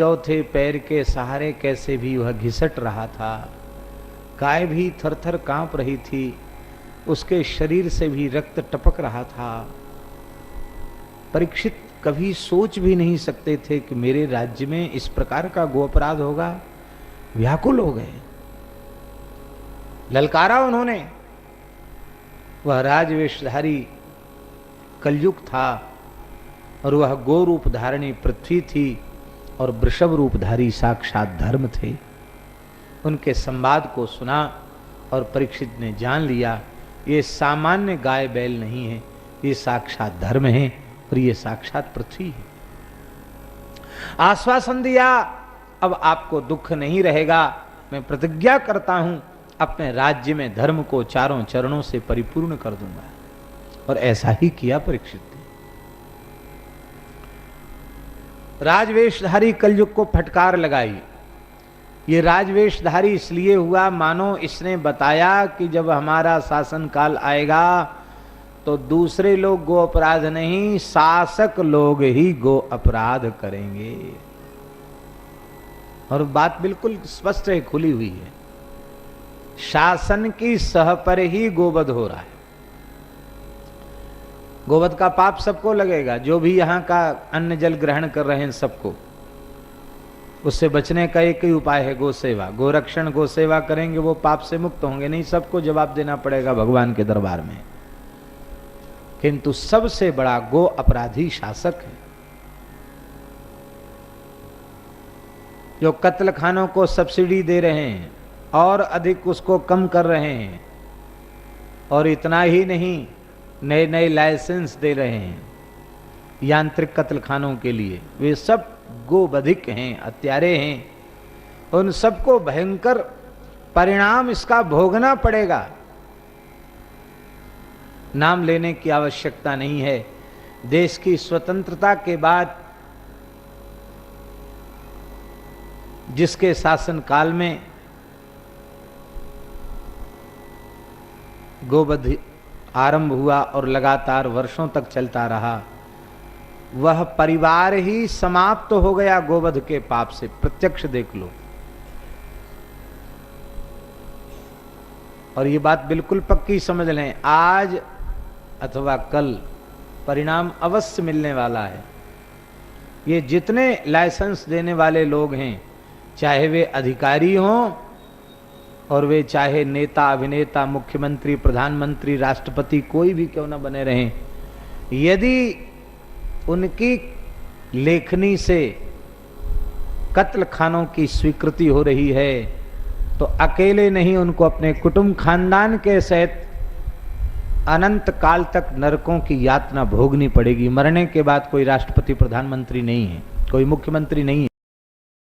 चौथे पैर के सहारे कैसे भी वह घिसट रहा था। गाय भी थरथर कांप रही थी, उसके शरीर से भी रक्त टपक रहा था। परीक्षित कभी सोच भी नहीं सकते थे कि मेरे राज्य में इस प्रकार का गो अपराध होगा। व्याकुल हो गए, ललकारा उन्होंने। वह राजवेशधारी कलयुग था और वह गो रूप धारणी पृथ्वी थी और वृषभ रूपधारी साक्षात धर्म थे। उनके संवाद को सुना और परीक्षित ने जान लिया ये सामान्य गाय बैल नहीं है, ये साक्षात धर्म है और ये साक्षात पृथ्वी है। आश्वासन दिया, अब आपको दुख नहीं रहेगा। मैं प्रतिज्ञा करता हूं अपने राज्य में धर्म को चारों चरणों से परिपूर्ण कर दूंगा। और ऐसा ही किया परीक्षित ने। राजवेशधारी कलयुग को फटकार लगाई। ये राजवेशधारी इसलिए हुआ मानो इसने बताया कि जब हमारा शासन काल आएगा तो दूसरे लोग गो अपराध नहीं, शासक लोग ही गो अपराध करेंगे। और बात बिल्कुल स्पष्ट है, खुली हुई है। शासन की सह पर ही गोवध हो रहा है। गोवध का पाप सबको लगेगा, जो भी यहां का अन्न जल ग्रहण कर रहे हैं सबको। उससे बचने का एक ही उपाय है, गो सेवा, गोरक्षण। गो सेवा करेंगे वो पाप से मुक्त होंगे। नहीं, सबको जवाब देना पड़ेगा भगवान के दरबार में। किंतु सबसे बड़ा गो अपराधी शासक है, जो कत्ल खानों को सब्सिडी दे रहे हैं और अधिक उसको कम कर रहे हैं। और इतना ही नहीं, नए नए लाइसेंस दे रहे हैं यांत्रिक कत्ल खानों के लिए। वे सब गोवधिक हैं, हत्यारे हैं। उन सबको भयंकर परिणाम इसका भोगना पड़ेगा। नाम लेने की आवश्यकता नहीं है। देश की स्वतंत्रता के बाद जिसके शासन काल में गोवध आरंभ हुआ और लगातार वर्षों तक चलता रहा, वह परिवार ही समाप्त हो गया गोवध के पाप से। प्रत्यक्ष देख लो। और ये बात बिल्कुल पक्की समझ लें, आज अथवा कल परिणाम अवश्य मिलने वाला है। ये जितने लाइसेंस देने वाले लोग हैं, चाहे वे अधिकारी हों और वे चाहे नेता, अभिनेता, मुख्यमंत्री, प्रधानमंत्री, राष्ट्रपति, कोई भी क्यों न बने रहें, यदि उनकी लेखनी से कत्ल खानों की स्वीकृति हो रही है तो अकेले नहीं, उनको अपने कुटुंब खानदान के सहित अनंत काल तक नरकों की यातना भोगनी पड़ेगी। मरने के बाद कोई राष्ट्रपति, प्रधानमंत्री नहीं है, कोई मुख्यमंत्री नहीं है।